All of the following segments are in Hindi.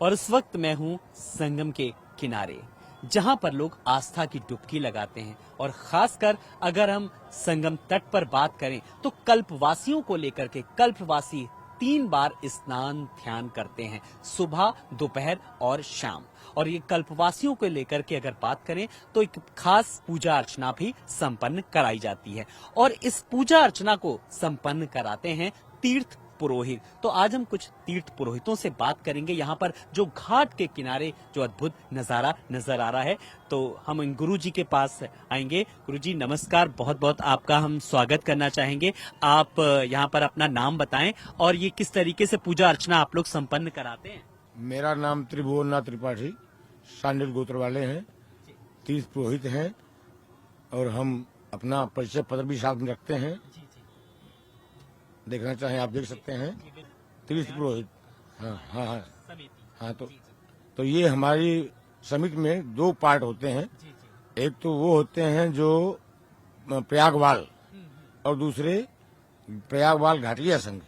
और इस वक्त मैं हूँ संगम के किनारे, जहाँ पर लोग आस्था की डुबकी लगाते हैं। और खासकर अगर हम संगम तट पर बात करें तो कल्पवासियों को लेकर के कल्पवासी 3 बार स्नान ध्यान करते हैं, सुबह, दोपहर और शाम। और ये कल्पवासियों को लेकर के अगर बात करें तो एक खास पूजा अर्चना भी संपन्न कराई जाती है और इस पूजा अर्चना को संपन्न कराते हैं तीर्थ पुरोहित। तो आज हम कुछ तीर्थ पुरोहितों से बात करेंगे, यहाँ पर जो घाट के किनारे जो अद्भुत नजारा नजर आ रहा है। तो हम इन गुरु जी के पास आएंगे। गुरु जी नमस्कार, बहुत बहुत आपका हम स्वागत करना चाहेंगे। आप यहाँ पर अपना नाम बताएं और ये किस तरीके से पूजा अर्चना आप लोग संपन्न कराते हैं। मेरा नाम त्रिभुवननाथ त्रिपाठी, सांडिल गोत्र वाले हैं, तीर्थ पुरोहित हैं और हम अपना परिचय पत्र भी साथ में रखते हैं। देखना चाहें आप देख सकते हैं, तीर्थ पुरोहित। हाँ, तो ये हमारी समिति में 2 पार्ट होते हैं। एक तो वो होते हैं जो प्रयागवाल और दूसरे प्रयागवाल घाटिया संघ।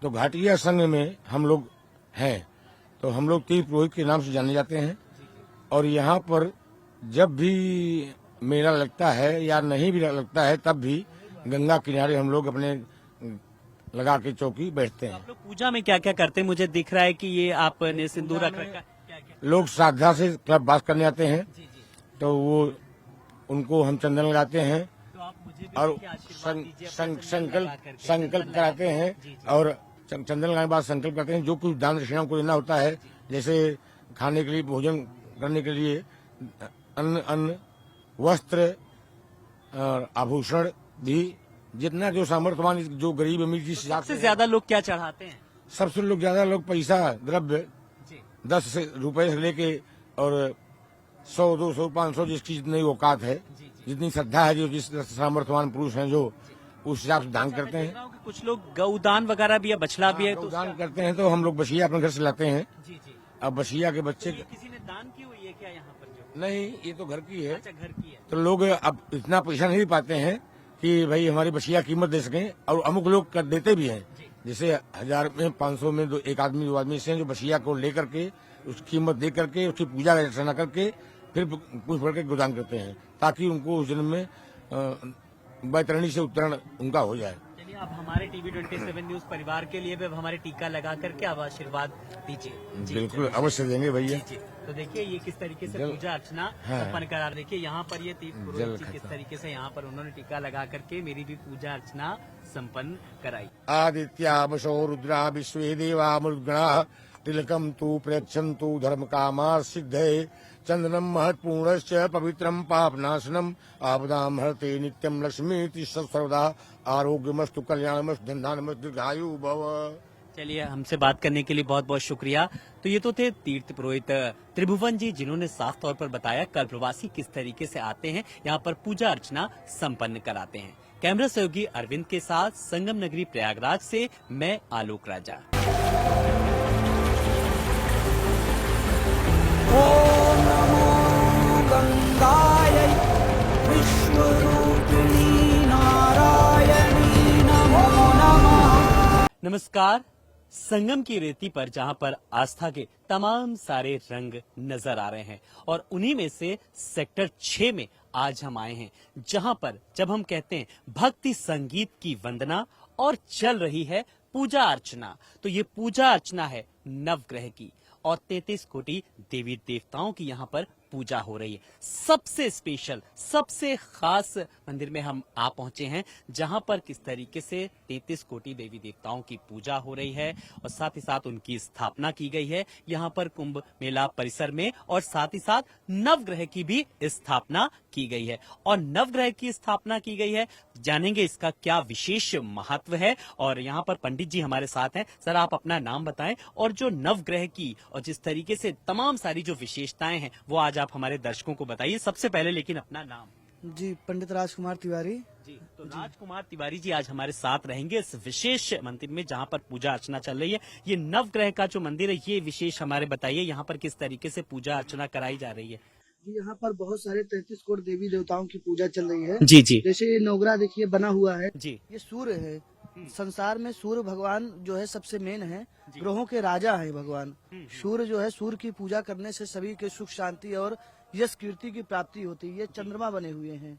तो घाटिया संघ में हम लोग हैं, तो हम लोग तीर्थ पुरोहित के नाम से जाने जाते हैं। और यहाँ पर जब भी मेला लगता है या नहीं भी लगता है तब भी गंगा किनारे हम लोग अपने लगा के चौकी बैठते हैं। आप लोग पूजा में क्या क्या करते हैं? मुझे दिख रहा है कि ये आपने सिंदूर रख रखा है। लोग श्रद्धा से क्लब वास करने आते हैं, तो वो उनको हम चंदन लगाते हैं और संकल्प कराते हैं। और चंदन लगाने के बाद संकल्प करते हैं जो कुछ दान दक्षिणा को देना होता है, जैसे खाने के लिए, भोजन करने के लिए अन्न वस्त्र और आभूषण भी, जितना जो सामर्थ्यवान, जो गरीब अमीर जिस हिसाब सबसे ज्यादा लोग क्या चढ़ाते हैं? सबसे लोग ज्यादा लोग पैसा द्रव्य 10 रुपए से लेके और 100, 200, 500 जिसकी जितनी औकात है, जितनी श्रद्धा है, जो जिस सामर्थ्यवान पुरुष हैं जो उस हिसाब से दान करते हैं। कुछ लोग गौदान वगैरह भी है, बछड़ा भी है, तो दान करते हैं। तो हम लोग बछिया अपने घर से लाते हैं। अब बछिया के बच्चे किसी ने दान की हुई है क्या यहाँ पर? नहीं, ये तो घर की है। अच्छा, घर की है। तो लोग अब इतना पैसा नहीं पाते हैं कि भाई हमारी बछिया कीमत दे सकें, और अमुक लोग कर देते भी हैं। जैसे 1000 में, 500 में एक आदमी 2 आदमी से जो बछिया को लेकर के उसकी कीमत दे करके उसकी पूजा अर्चना करके फिर कुछ बढ़ के गोदान करते हैं, ताकि उनको उस जन्म में बैतरणी से उत्तरण उनका हो जाए। चलिए, आप हमारे टीवी 27 न्यूज परिवार के लिए भी हमारे टीका लगा करके आप आशीर्वाद दीजिए। बिल्कुल अवश्य देंगे भैया। तो देखिए ये किस तरीके से पूजा अर्चना संपन्न करा। देखिए यहाँ पर ये तीर्थ पुरोहित जी किस तरीके से यहाँ पर उन्होंने टीका लगा करके मेरी भी पूजा अर्चना संपन्न कराई। आदित्या वशो रुद्रा विश्वे देवा मृद्गणा तिलकम तु प्रयच्छन्तु धर्म कामा सिद्धये चंदनम महत्पूर्णश्च पवित्रम पापनाशनम आपदाम हरते नित्यम लक्ष्मी सर्वदा आरोग्यमस्तु कल्याणमस्तु धनधान्यमस्तु दीर्घायु भव। चलिए, हमसे बात करने के लिए बहुत बहुत शुक्रिया। तो ये तो थे तीर्थ पुरोहित त्रिभुवन जी, जिन्होंने साफ तौर पर बताया कल्पवासी किस तरीके से आते हैं, यहाँ पर पूजा अर्चना संपन्न कराते हैं। कैमरा सहयोगी अरविंद के साथ संगम नगरी प्रयागराज से मैं आलोक राजा। ओम नमो गंगायै विश्वरूपिणी नारायणी नमो नमः। नमस्कार। संगम की रेती पर जहां पर आस्था के तमाम सारे रंग नजर आ रहे हैं और उन्हीं में से सेक्टर 6 में आज हम आए हैं, जहां पर जब हम कहते हैं भक्ति संगीत की वंदना और चल रही है पूजा अर्चना, तो ये पूजा अर्चना है नवग्रह की और 33 कोटि देवी देवताओं की यहाँ पर पूजा हो रही है। सबसे स्पेशल, सबसे खास मंदिर में हम आ पहुंचे हैं, जहां पर किस तरीके से 33 कोटि देवी देवताओं की पूजा हो रही है और साथ ही साथ उनकी स्थापना की गई है यहाँ पर कुंभ मेला परिसर में, और साथ ही साथ नवग्रह की भी स्थापना की गई है। और नवग्रह की स्थापना की गई है, जानेंगे इसका क्या विशेष महत्व है। और यहाँ पर पंडित जी हमारे साथ हैं। सर, आप अपना नाम बताएं और जो नवग्रह की और जिस तरीके से तमाम सारी जो विशेषताएं हैं वो आज आप हमारे दर्शकों को बताइए। सबसे पहले लेकिन अपना नाम। जी, पंडित राजकुमार तिवारी। जी, तो राजकुमार तिवारी जी आज हमारे साथ रहेंगे इस विशेष मंदिर में जहां पर पूजा अर्चना चल रही है। ये नवग्रह का जो मंदिर है, ये विशेष हमारे बताइए, यहाँ पर किस तरीके से पूजा अर्चना कराई जा रही है। यहाँ पर बहुत सारे 33 करोड़ देवी देवताओं की पूजा चल रही है। जी जी जैसे ये नवग्रह देखिए बना हुआ है, जी। ये सूर्य है, संसार में सूर्य भगवान जो है सबसे मेन है, ग्रहों के राजा है भगवान। सूर्य जो है, सूर्य की पूजा करने से सभी के सुख शांति और यश कीर्ति की प्राप्ति होती है। ये चंद्रमा बने हुए हैं।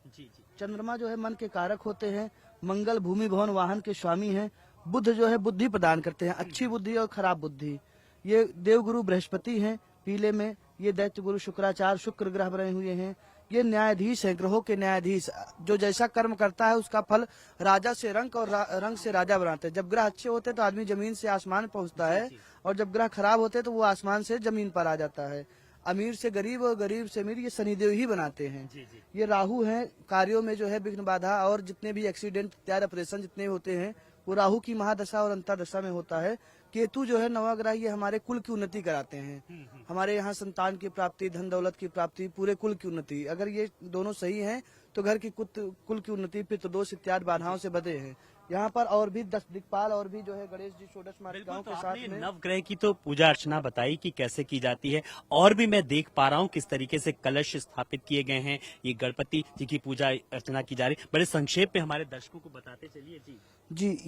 चंद्रमा जो है मन के कारक होते हैं। मंगल भूमि भवन वाहन के स्वामी हैं। बुध जो है बुद्धि प्रदान करते हैं, अच्छी बुद्धि और खराब बुद्धि। ये देवगुरु बृहस्पति हैं पीले में। ये दैत्य गुरु शुक्राचार्य शुक्र ग्रह बने हुए हैं। ये न्यायाधीश हैं, ग्रहों के न्यायाधीश। जो जैसा कर्म करता है उसका फल राजा से रंक और रंक से राजा बनाते हैं। जब ग्रह अच्छे होते हैं तो आदमी जमीन से आसमान पहुंचता है, और जब ग्रह खराब होते हैं तो वो आसमान से जमीन पर आ जाता है। अमीर से गरीब और गरीब से अमीर ये शनिदेव ही बनाते हैं। ये राहु हैं, कार्यों में जो है विघ्न बाधा और जितने भी एक्सीडेंट इत्यादि ऑपरेशन जितने होते हैं वो राहु की महादशा और अंतरदशा में होता है। केतु जो है नवा ग्रह, ये हमारे कुल की उन्नति कराते हैं। हमारे यहाँ संतान की प्राप्ति, धन दौलत की प्राप्ति, पूरे कुल की उन्नति। अगर ये दोनों सही हैं तो घर की कुल की उन्नति पितृदोष इत्यादि बाधाओं से बधे हैं। यहाँ पर और भी 10 दिक्पाल और भी जो है गणेश जी षोडश मातृकाओं के साथ में नवग्रह की तो पूजा अर्चना बताई कि कैसे की जाती है, और भी मैं देख पा रहा हूँ किस तरीके से कलश स्थापित किए गए हैं। ये गणपति जी की पूजा अर्चना की जा रही। बड़े संक्षेप में हमारे दर्शकों को बताते चलिए जी।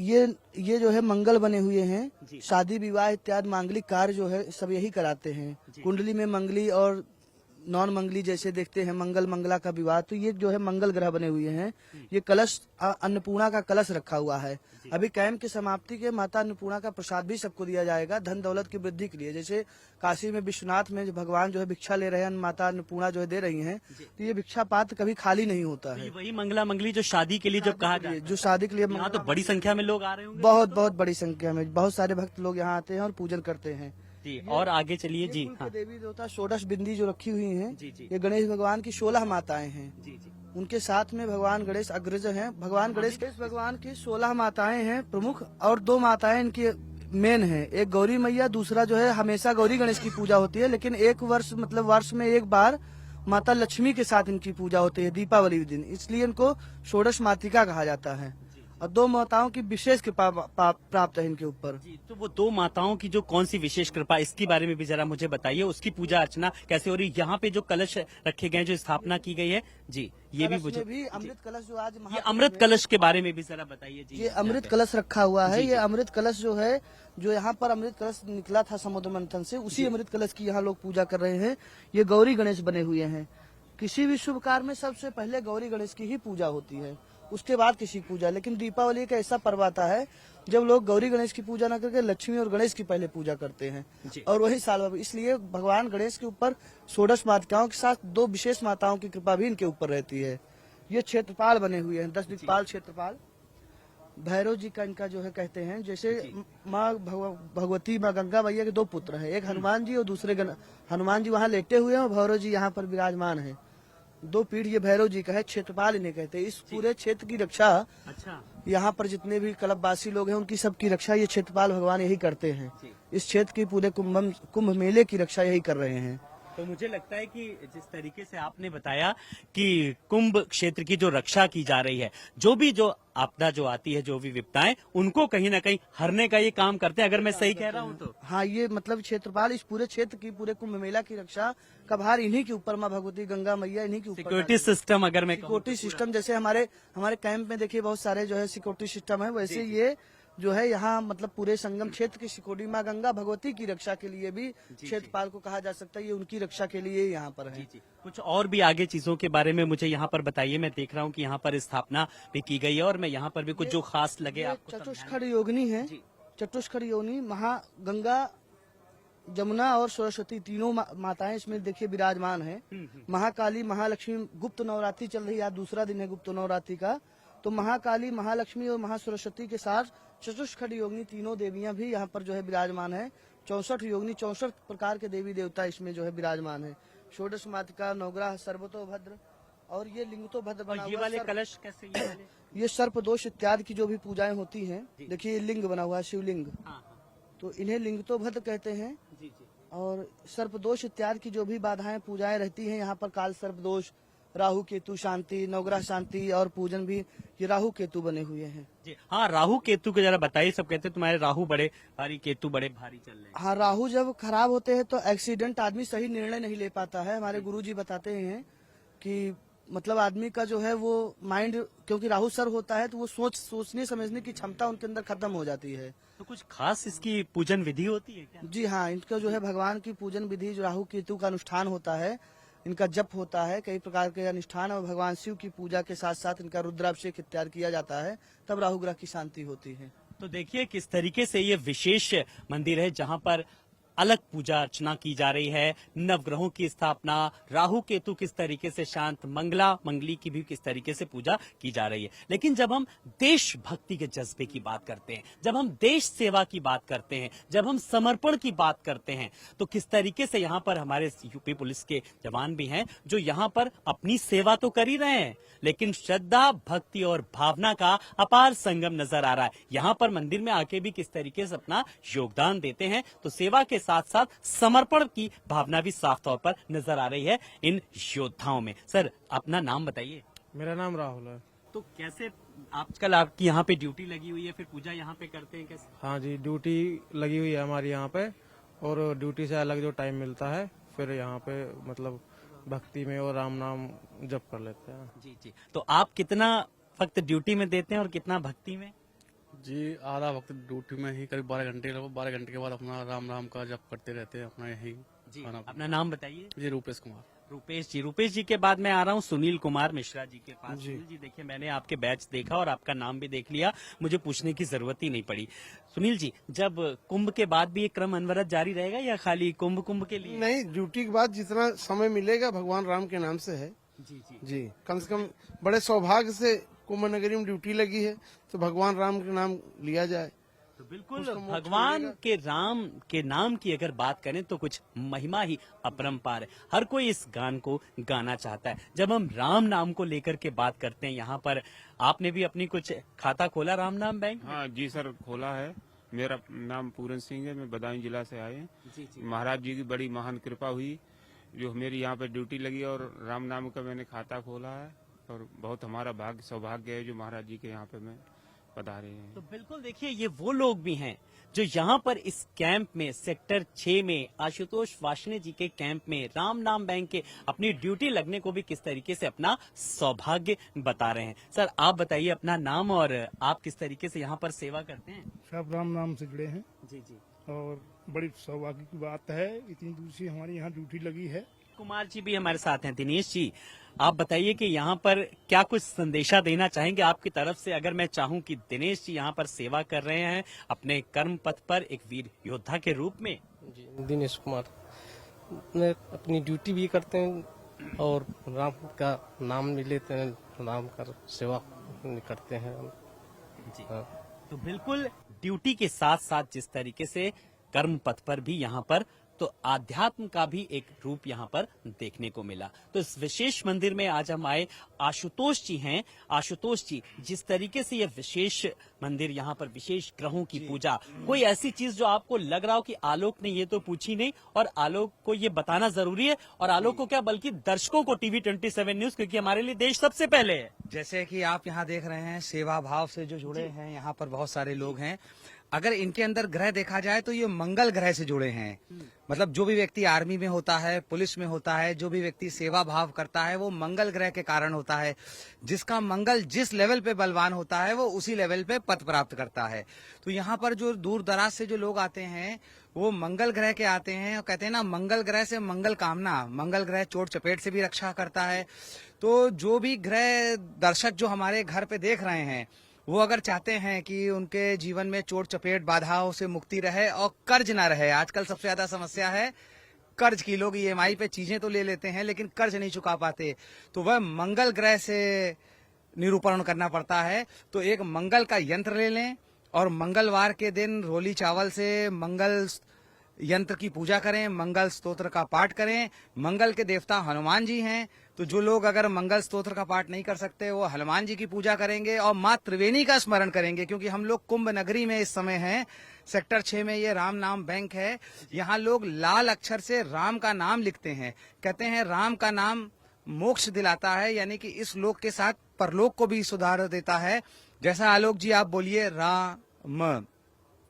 ये जो है मंगल बने हुए हैं। शादी विवाह इत्यादि मांगलिक कार्य जो है सब यही कराते हैं। कुंडली में मंगली और नॉन मंगली जैसे देखते हैं, मंगल मंगला का विवाह, तो ये जो है मंगल ग्रह बने हुए हैं। ये कलश अन्नपूर्णा का कलश रखा हुआ है। अभी कैंप की समाप्ति के माता अन्नपूर्णा का प्रसाद भी सबको दिया जाएगा धन दौलत की वृद्धि के लिए। जैसे काशी में विश्वनाथ में जो भगवान जो है भिक्षा ले रहे हैं, माता अन्नपूर्णा जो है दे रही हैं, तो ये भिक्षा पात्र कभी खाली नहीं होता है। वही मंगला मंगली जो शादी के लिए जब कहा जाए, जो शादी के लिए यहाँ तो बड़ी संख्या में लोग आ रहे होंगे। बहुत बड़ी संख्या में बहुत सारे भक्त लोग यहाँ आते हैं और पूजन करते हैं जी। और आगे चलिए जी। हाँ। देवी देवता षोडश बिंदी जो रखी हुई हैं, ये गणेश भगवान की 16 माताएं हैं। उनके साथ में भगवान गणेश अग्रज हैं। भगवान गणेश भगवान की 16 माताएं हैं प्रमुख, और 2 माताएं इनकी मेन है। एक गौरी मैया, दूसरा जो है हमेशा गौरी गणेश की पूजा होती है, लेकिन एक वर्ष मतलब वर्ष में एक बार माता लक्ष्मी के साथ इनकी पूजा होती है दीपावली के दिन, इसलिए इनको षोडश मातृका कहा जाता है। और 2 माताओं की विशेष कृपा प्राप्त है इनके ऊपर। तो वो 2 माताओं की जो कौन सी विशेष कृपा, इसके बारे में भी जरा मुझे बताइए। उसकी पूजा अर्चना कैसे हो रही? यहाँ पे जो कलश रखे गए, जो स्थापना की गई है जी, ये भी मुझे भी अमृत कलश जो आज ये अमृत कलश के बारे में भी जरा बताइए जी। ये अमृत कलश रखा हुआ है। ये अमृत कलश जो है, जो यहाँ पर अमृत कलश निकला था समुद्र मंथन से, उसी अमृत कलश की यहाँ लोग पूजा कर रहे हैं। ये गौरी गणेश बने हुए हैं। किसी भी शुभ कार्य में सबसे पहले गौरी गणेश की ही पूजा होती है, उसके बाद किसी पूजा। लेकिन दीपावली का ऐसा पर्व आता है जब लोग गौरी गणेश की पूजा न करके लक्ष्मी और गणेश की पहले पूजा करते हैं, और वही साल भर। इसलिए भगवान गणेश के ऊपर षोडश मातृकाओं के साथ 2 विशेष माताओं की कृपा भी इनके ऊपर रहती है। ये क्षेत्रपाल बने हुए हैं, 10 दिक्पाल क्षेत्रपाल। भैरव जी का इनका जो है कहते हैं, जैसे माँ भगवती माँ गंगा मैया के 2 पुत्र हैं, एक हनुमान जी और दूसरे हनुमान जी वहाँ लेटे हुए हैं और भैरव जी यहाँ पर विराजमान है। 2 पीठ ये भैरव जी का है। क्षेत्रपाल इन्हें कहते हैं। इस पूरे क्षेत्र की रक्षा, अच्छा, यहाँ पर जितने भी क्लबवासी लोग हैं उनकी सबकी रक्षा ये क्षेत्रपाल भगवान यही करते हैं। इस क्षेत्र की पूरे कुंभ मेले की रक्षा यही कर रहे हैं। तो मुझे लगता है कि जिस तरीके से आपने बताया कि कुंभ क्षेत्र की जो रक्षा की जा रही है, जो आपदा जो आती है, जो भी विपदाएं, उनको कहीं ना कहीं हरने का ये काम करते हैं, अगर मैं सही कह रहा हूँ तो। हाँ, ये मतलब क्षेत्रपाल इस पूरे क्षेत्र की, पूरे कुंभ मेला की रक्षा का भार इन्हीं के ऊपर, माँ भगवती गंगा मैया इन्हीं के ऊपर। सिक्योरिटी सिस्टम, अगर मैं सिक्योरिटी सिस्टम जैसे हमारे कैंप में देखिए बहुत सारे जो है सिक्योरिटी सिस्टम है, वैसे ये जो है यहाँ मतलब पूरे संगम क्षेत्र की सिक्योरिटी माँ गंगा भगवती की रक्षा के लिए भी क्षेत्रपाल को कहा जा सकता है। ये उनकी रक्षा के लिए यहाँ पर है। कुछ और भी आगे चीजों के बारे में मुझे यहाँ पर बताइए। मैं देख रहा हूँ कि यहाँ पर स्थापना भी की गई है, और मैं यहाँ पर भी कुछ जो खास लगे आपको। चतुष्खड़ योगिनी है। चतुष्खड़ योगिनी गंगा जमुना और सरस्वती तीनों माताएं इसमें देखिए विराजमान है। महाकाली महालक्ष्मी गुप्त नवरात्रि चल रही है, आज दूसरा दिन है गुप्त नवरात्रि का। तो महाकाली महालक्ष्मी और महासरस्वती के साथ चतुष्खड़ योगिनी तीनों देवियां भी यहाँ पर जो है विराजमान है। 64 योगिनी 64 प्रकार के देवी देवता इसमें जो है विराजमान है। षोडश मातृका, नवग्रह, सर्वतोभद्र, और ये लिंगतोभद्र बना हुआ। ये वाले कलश कैसे? ये सर्प दोष इत्यादि की जो भी पूजाएं होती हैं, देखिए लिंग बना हुआ है, शिवलिंग, तो इन्हें लिंगतोभद्र कहते हैं। और सर्प दोष इत्यादि की जो भी बाधाएं पूजाएं रहती हैं यहाँ पर, काल सर्प दोष, राहु केतु शांति, नवग्रह शांति और पूजन भी ये राहु केतु बने हुए हैं। जी हाँ, राहु केतु को जरा बताइए। सब कहते हैं तुम्हारे राहु बड़े भारी, केतु बड़े भारी चल रहे हैं। हाँ, राहु जब खराब होते हैं तो एक्सीडेंट, आदमी सही निर्णय नहीं ले पाता है। हमारे गुरुजी बताते हैं कि मतलब आदमी का जो है वो माइंड, क्योंकि राहु सर होता है तो वो सोचने समझने की क्षमता उनके अंदर खत्म हो जाती है। तो कुछ खास इसकी पूजन विधि होती है क्या? जी हाँ, इनका जो है भगवान की पूजन विधि, जो राहु केतु का अनुष्ठान होता है, इनका जप होता है, कई प्रकार के अनुष्ठान, और भगवान शिव की पूजा के साथ साथ इनका रुद्राभिषेक इत्यादि किया जाता है, तब राहु ग्रह की शांति होती है। तो देखिए किस तरीके से ये विशेष मंदिर है जहां पर अलग पूजा अर्चना की जा रही है, नवग्रहों की स्थापना, राहु केतु किस तरीके से शांत, मंगला मंगली की भी किस तरीके से पूजा की जा रही है। लेकिन जब हम देशभक्ति के जज्बे की बात करते हैं, जब हम देश सेवा की बात करते हैं, जब हम समर्पण की बात करते हैं, तो किस तरीके से यहाँ पर हमारे यूपी पुलिस के जवान भी हैं जो यहाँ पर अपनी सेवा तो कर ही रहे हैं, लेकिन श्रद्धा, भक्ति और भावना का अपार संगम नजर आ रहा है। यहाँ पर मंदिर में आके भी किस तरीके से अपना योगदान देते हैं, तो सेवा के साथ साथ समर्पण की भावना भी साफ तौर पर नजर आ रही है इन योद्धाओं में। सर, अपना नाम बताइए। मेरा नाम राहुल है। तो कैसे आजकल आपकी यहाँ पे ड्यूटी लगी हुई है, फिर पूजा यहाँ पे करते हैं कैसे? हाँ जी, ड्यूटी लगी हुई है हमारी यहाँ पे, और ड्यूटी से अलग जो टाइम मिलता है फिर यहाँ पे मतलब भक्ति में और राम नाम जप कर लेते हैं। जी जी। तो आप कितना वक्त ड्यूटी में देते हैं और कितना भक्ति में? जी, आधा वक्त ड्यूटी में ही, करीब 12 घंटे, लगभग 12 घंटे के बाद अपना राम राम का जप करते रहते हैं अपना यही जी। खाना। अपना नाम बताइए। जी, रूपेश कुमार। रूपेश जी के बाद मैं आ रहा हूँ सुनील कुमार मिश्रा जी के पास। सुनील जी, देखिए मैंने आपके बैच देखा और आपका नाम भी देख लिया, मुझे पूछने की जरूरत ही नहीं पड़ी। सुनील जी, जब कुंभ के बाद भी ये क्रम अनवरत जारी रहेगा या खाली कुंभ के लिए? नहीं, ड्यूटी के बाद जितना समय मिलेगा भगवान राम के नाम से है। जी जी। जी, कम से कम बड़े सौभाग्य से कुंभ नगरी में ड्यूटी लगी है तो भगवान राम के नाम लिया जाए। तो बिल्कुल उसको मोक्ष भगवान मिलेगा। के राम के नाम की अगर बात करें तो कुछ महिमा ही अपरंपार है। हर कोई इस गान को गाना चाहता है। जब हम राम नाम को लेकर के बात करते हैं, यहाँ पर आपने भी अपनी कुछ खाता खोला राम नाम बैंक? हाँ जी सर, खोला है। मेरा नाम पूरन सिंह है, मैं बदायूं जिला से आए हैं। जी जी। महाराज जी की बड़ी महान कृपा हुई जो मेरी यहाँ पे ड्यूटी लगी और राम नाम का मैंने खाता खोला है, और बहुत हमारा भाग्य सौभाग्य है जो महाराज जी के यहाँ पे मैं पधारे हैं। तो बिल्कुल देखिए, ये वो लोग भी हैं जो यहाँ पर इस कैंप में, सेक्टर 6 में, आशुतोष वार्ष्णेय जी के कैंप में राम नाम बैंक के अपनी ड्यूटी लगने को भी किस तरीके से अपना सौभाग्य बता रहे हैं। सर, आप बताइए अपना नाम और आप किस तरीके से यहाँ पर सेवा करते हैं? सब राम नाम से जुड़े हैं जी जी। और बड़ी सौभाग्य की बात है, इतनी दूर से हमारी यहाँ ड्यूटी लगी है। कुमार जी भी हमारे साथ हैं। दिनेश जी, आप बताइए कि यहाँ पर क्या कुछ संदेशा देना चाहेंगे आपकी तरफ से, अगर मैं चाहूँ कि दिनेश जी यहाँ पर सेवा कर रहे हैं अपने कर्म पथ पर एक वीर योद्धा के रूप में? जी, दिनेश कुमार ने अपनी ड्यूटी भी करते हैं और राम का नाम भी लेते हैं, राम का सेवा करते हैं हम। जी। हाँ। तो बिल्कुल ड्यूटी के साथ साथ जिस तरीके से कर्म पथ पर भी यहाँ पर, तो आध्यात्म का भी एक रूप यहाँ पर देखने को मिला। तो इस विशेष मंदिर में आज हम आए, आशुतोष जी हैं। आशुतोष जी, जिस तरीके से ये विशेष मंदिर, यहाँ पर विशेष ग्रहों की पूजा, कोई ऐसी चीज जो आपको लग रहा हो कि आलोक ने ये तो पूछी नहीं और आलोक को ये बताना जरूरी है, और आलोक को क्या बल्कि दर्शकों को टीवी 27 न्यूज, क्योंकि हमारे लिए देश सबसे पहले है। जैसे कि आप यहाँ देख रहे हैं, सेवा भाव से जो जुड़े हैं यहाँ पर बहुत सारे लोग हैं। अगर इनके अंदर ग्रह देखा जाए तो ये मंगल ग्रह से जुड़े हैं। मतलब जो भी व्यक्ति आर्मी में होता है, पुलिस में होता है, जो भी व्यक्ति सेवा भाव करता है, वो मंगल ग्रह के कारण होता है। जिसका मंगल जिस लेवल पे बलवान होता है वो उसी लेवल पे पद प्राप्त करता है। तो यहाँ पर जो दूर दराज से जो लोग आते हैं वो मंगल ग्रह के आते हैं, और कहते हैं ना, मंगल ग्रह से मंगल कामना। मंगल ग्रह चोट चपेट से भी रक्षा करता है। तो जो भी ग्रह दर्शक जो हमारे घर पे देख रहे हैं, वो अगर चाहते हैं कि उनके जीवन में चोट चपेट बाधाओं से मुक्ति रहे और कर्ज ना रहे, आजकल सबसे ज्यादा समस्या है कर्ज की। लोग EMI पे चीजें तो ले लेते हैं लेकिन कर्ज नहीं चुका पाते, तो वह मंगल ग्रह से निरूपण करना पड़ता है। तो एक मंगल का यंत्र ले लें और मंगलवार के दिन रोली चावल से मंगल यंत्र की पूजा करें, मंगल स्तोत्र का पाठ करें। मंगल के देवता हनुमान जी हैं, तो जो लोग अगर मंगल स्तोत्र का पाठ नहीं कर सकते वो हनुमान जी की पूजा करेंगे और माँ त्रिवेणी का स्मरण करेंगे, क्योंकि हम लोग कुंभ नगरी में इस समय हैं। सेक्टर 6 में ये राम नाम बैंक है। यहाँ लोग लाल अक्षर से राम का नाम लिखते हैं। कहते हैं राम का नाम मोक्ष दिलाता है, यानी कि इस लोक के साथ परलोक को भी सुधार देता है। जैसा आलोक जी आप बोलिए, राम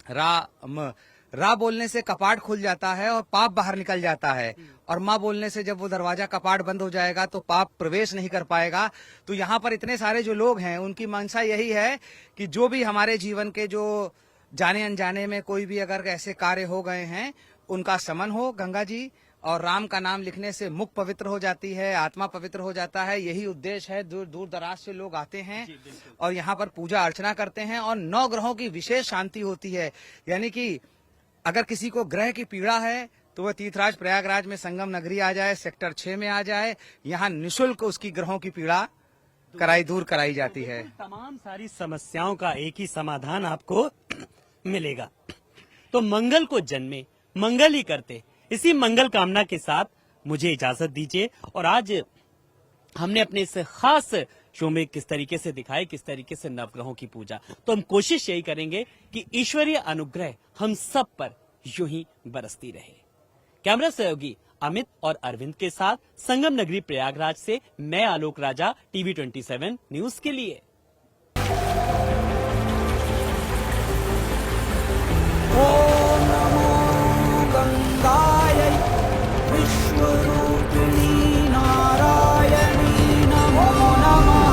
राम रा बोलने से कपाट खुल जाता है और पाप बाहर निकल जाता है, और माँ बोलने से जब वो दरवाजा कपाट बंद हो जाएगा तो पाप प्रवेश नहीं कर पाएगा। तो यहाँ पर इतने सारे जो लोग हैं उनकी मंशा यही है कि जो भी हमारे जीवन के जो जाने अनजाने में कोई भी अगर ऐसे कार्य हो गए हैं उनका शमन हो गंगा जी, और राम का नाम लिखने से मुख पवित्र हो जाती है, आत्मा पवित्र हो जाता है। यही उद्देश्य है। दूर दूर दराज से लोग आते हैं और यहाँ पर पूजा अर्चना करते हैं, और 9 ग्रहों की विशेष शांति होती है। यानी कि अगर किसी को ग्रह की पीड़ा है तो वह तीर्थराज प्रयागराज में संगम नगरी आ जाए, सेक्टर 6 में आ जाए। यहाँ निःशुल्क उसकी ग्रहों की पीड़ा दूर कराई जाती है। तमाम सारी समस्याओं का एक ही समाधान आपको मिलेगा। तो मंगल को जन्मे मंगल ही करते, इसी मंगल कामना के साथ मुझे इजाजत दीजिए। और आज हमने अपने इस खास शो में किस तरीके से दिखाए, किस तरीके से नवग्रहों की पूजा, तो हम कोशिश यही करेंगे कि ईश्वरीय अनुग्रह हम सब पर यूं ही बरसती रहे। कैमरा सहयोगी अमित और अरविंद के साथ संगम नगरी प्रयागराज से मैं आलोक राजा, टीवी 27 न्यूज के लिए। ॐ नमो गङ्गायै विश्वरूपिणी नारायणी नमो नमः।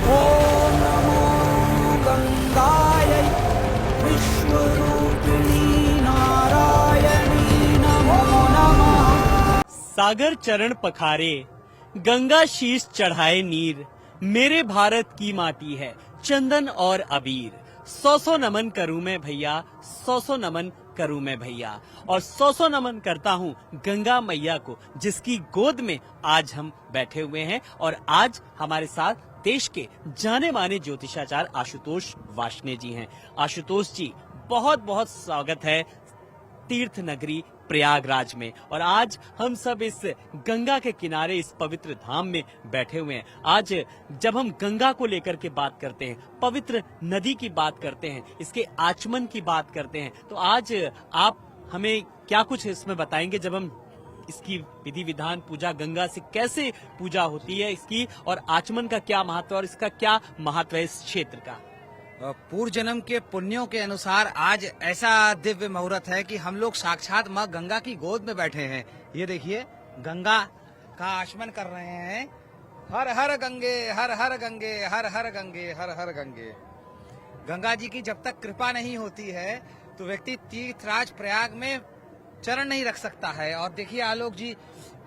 ॐ नमो गङ्गायै विश्वरूपिणी नारायणी नमो नमः। सागर चरण पखारे, गंगा शीश चढ़ाए नीर, मेरे भारत की माटी है चंदन और अबीर। 100 नमन करूं मैं भैया, 100 नमन करूं मैं भैया, और 100 नमन करता हूं गंगा मैया को, जिसकी गोद में आज हम बैठे हुए हैं। और आज हमारे साथ देश के जाने माने ज्योतिषाचार्य आशुतोष वार्ष्णेय जी हैं। आशुतोष जी, बहुत बहुत स्वागत है तीर्थ नगरी प्रयागराज में। और आज हम सब इस गंगा के किनारे, इस पवित्र धाम में बैठे हुए हैं। आज जब हम गंगा को लेकर के बात करते हैं, पवित्र नदी की बात करते हैं, इसके आचमन की बात करते हैं, तो आज आप हमें क्या कुछ इसमें बताएंगे, जब हम इसकी विधि विधान, पूजा गंगा से कैसे पूजा होती है इसकी, और आचमन का क्या महत्व और इसका क्या महत्व है इस क्षेत्र का? पूर्व जन्म के पुण्यों के अनुसार आज ऐसा दिव्य मुहूर्त है कि हम लोग साक्षात माँ गंगा की गोद में बैठे हैं। ये देखिए, गंगा का आचमन कर रहे हैं। हर हर गंगे, हर हर गंगे, हर हर गंगे, हर हर गंगे। गंगा जी की जब तक कृपा नहीं होती है तो व्यक्ति तीर्थराज प्रयाग में चरण नहीं रख सकता है। और देखिए आलोक जी,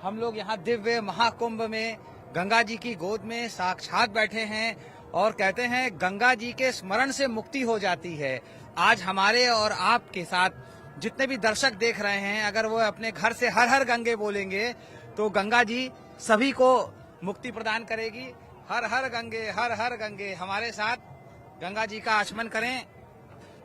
हम लोग यहाँ दिव्य महाकुंभ में गंगा जी की गोद में साक्षात बैठे हैं, और कहते हैं गंगा जी के स्मरण से मुक्ति हो जाती है। आज हमारे और आपके साथ जितने भी दर्शक देख रहे हैं, अगर वो अपने घर से हर हर गंगे बोलेंगे तो गंगा जी सभी को मुक्ति प्रदान करेगी। हर हर गंगे, हर हर गंगे। हमारे साथ गंगा जी का आचमन करें।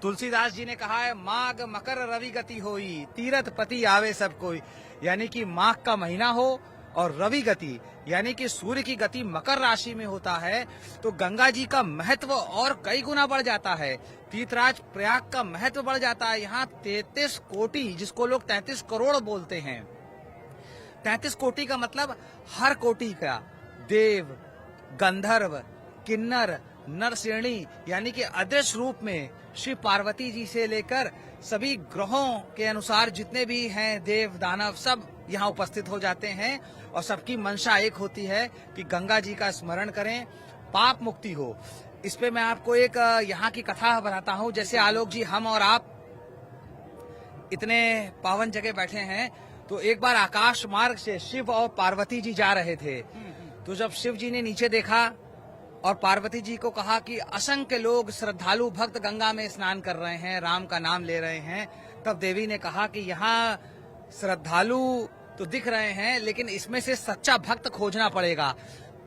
तुलसीदास जी ने कहा है, माघ मकर रवि गति होई, तीरथ पति आवे सब कोई। यानी कि माघ का महीना हो और रवि गति यानी कि सूर्य की गति मकर राशि में होता है, तो गंगा जी का महत्व और कई गुना बढ़ जाता है। तीर्थराज प्रयाग का महत्व बढ़ जाता है। यहाँ 33 कोटि, जिसको लोग 33 करोड़ बोलते हैं, 33 कोटि का मतलब हर कोटि का, देव, गंधर्व, किन्नर, नरसेणी, यानी कि अदृश्य रूप में शिव पार्वती जी से लेकर सभी ग्रहों के अनुसार जितने भी हैं देव दानव, सब यहाँ उपस्थित हो जाते हैं। और सबकी मंशा एक होती है कि गंगा जी का स्मरण करें, पाप मुक्ति हो। इस पे मैं आपको एक यहाँ की कथा बताता हूँ। जैसे आलोक जी, हम और आप इतने पावन जगह बैठे हैं, तो एक बार आकाश मार्ग से शिव और पार्वती जी जा रहे थे। तो जब शिव जी ने नीचे देखा और पार्वती जी को कहा कि असंख्य लोग श्रद्धालु भक्त गंगा में स्नान कर रहे हैं, राम का नाम ले रहे हैं, तब देवी ने कहा कि यहाँ श्रद्धालु तो दिख रहे हैं, लेकिन इसमें से सच्चा भक्त खोजना पड़ेगा।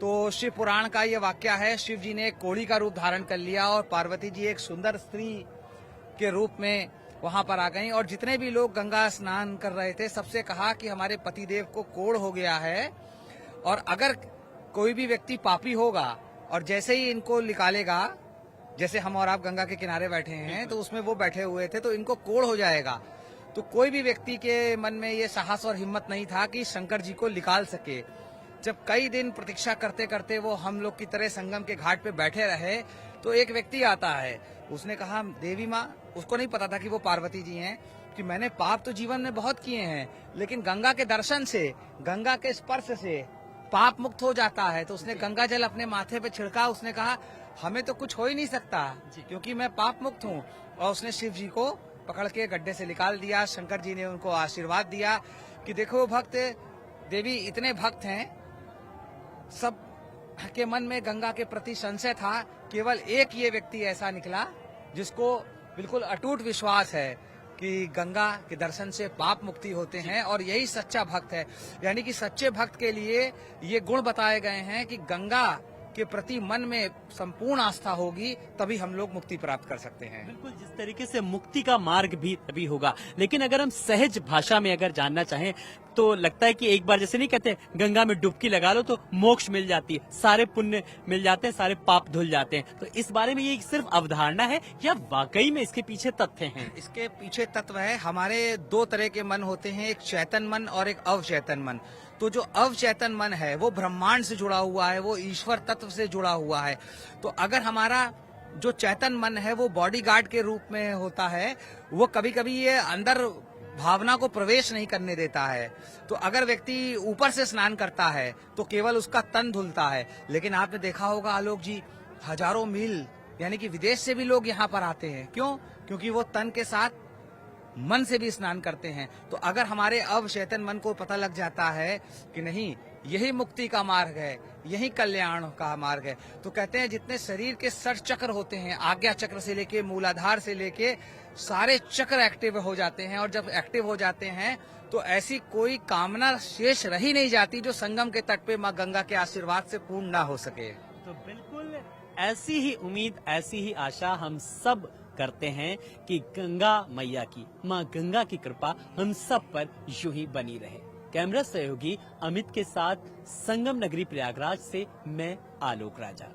तो शिव पुराण का ये वाक्य है, शिव जी ने एक कोढ़ी का रूप धारण कर लिया और पार्वती जी एक सुंदर स्त्री के रूप में वहां पर आ गईं। और जितने भी लोग गंगा स्नान कर रहे थे, सबसे कहा कि हमारे पतिदेव को कोढ़ हो गया है, और अगर कोई भी व्यक्ति पापी होगा और जैसे ही इनको निकालेगा, जैसे हम और आप गंगा के किनारे बैठे हैं, तो उसमें वो बैठे हुए थे, तो इनको कोढ़ हो जाएगा। तो कोई भी व्यक्ति के मन में ये साहस और हिम्मत नहीं था कि शंकर जी को निकाल सके। जब कई दिन प्रतीक्षा करते करते वो हम लोग की तरह संगम के घाट पे बैठे रहे, तो एक व्यक्ति आता है, उसने कहा देवी माँ, उसको नहीं पता था कि वो पार्वती जी हैं, कि मैंने पाप तो जीवन में बहुत किए हैं, लेकिन गंगा के दर्शन से, गंगा के स्पर्श से पाप मुक्त हो जाता है। तो उसने गंगा जल अपने माथे पे छिड़का, उसने कहा हमें तो कुछ हो ही नहीं सकता क्योंकि मैं पाप मुक्त हूँ। और उसने शिव जी को पकड़ के गड्ढे से निकाल दिया। शंकर जी ने उनको आशीर्वाद दिया कि देखो भक्त, देवी इतने भक्त हैं, सब के मन में गंगा के प्रति संशय था, केवल एक ये व्यक्ति ऐसा निकला जिसको बिल्कुल अटूट विश्वास है कि गंगा के दर्शन से पाप मुक्ति होते हैं, और यही सच्चा भक्त है। यानी कि सच्चे भक्त के लिए ये गुण बताए गए हैं कि गंगा के प्रति मन में संपूर्ण आस्था होगी, तभी हम लोग मुक्ति प्राप्त कर सकते हैं। बिल्कुल, जिस तरीके से मुक्ति का मार्ग भी तभी होगा। लेकिन अगर हम सहज भाषा में अगर जानना चाहें तो लगता है कि एक बार, जैसे नहीं कहते गंगा में डुबकी लगा लो तो मोक्ष मिल जाती है, सारे पुण्य मिल जाते हैं, सारे पाप धुल जाते हैं। तो इस बारे में ये सिर्फ अवधारणा है या वाकई में इसके पीछे तथ्य हैं? इसके पीछे तत्व है। हमारे दो तरह के मन होते हैं, एक चैतन मन और एक अवचेतन मन। तो जो अवचेतन मन है वो ब्रह्मांड से जुड़ा हुआ है, वो ईश्वर तत्व से जुड़ा हुआ है। तो अगर हमारा जो चैतन मन है वो बॉडीगार्ड के रूप में होता है, वो कभी कभी ये अंदर भावना को प्रवेश नहीं करने देता है। तो अगर व्यक्ति ऊपर से स्नान करता है तो केवल उसका तन धुलता है, लेकिन आपने देखा होगा आलोक जी, हजारों मील यानी कि विदेश से भी लोग यहाँ पर आते हैं। क्यों? क्योंकि वो तन के साथ मन से भी स्नान करते हैं। तो अगर हमारे अवचेतन मन को पता लग जाता है कि नहीं, यही मुक्ति का मार्ग है, यही कल्याण का मार्ग है, तो कहते हैं जितने शरीर के 60 चक्र होते हैं, आज्ञा चक्र से लेके मूलाधार से लेके सारे चक्र एक्टिव हो जाते हैं। और जब एक्टिव हो जाते हैं तो ऐसी कोई कामना शेष रही नहीं जाती जो संगम के तट पे माँ गंगा के आशीर्वाद से पूर्ण ना हो सके। तो बिल्कुल ऐसी ही उम्मीद, ऐसी ही आशा हम सब करते हैं कि गंगा मैया की, माँ गंगा की कृपा हम सब पर यूं ही बनी रहे। कैमरा सहयोगी अमित के साथ संगम नगरी प्रयागराज से मैं आलोक राजा।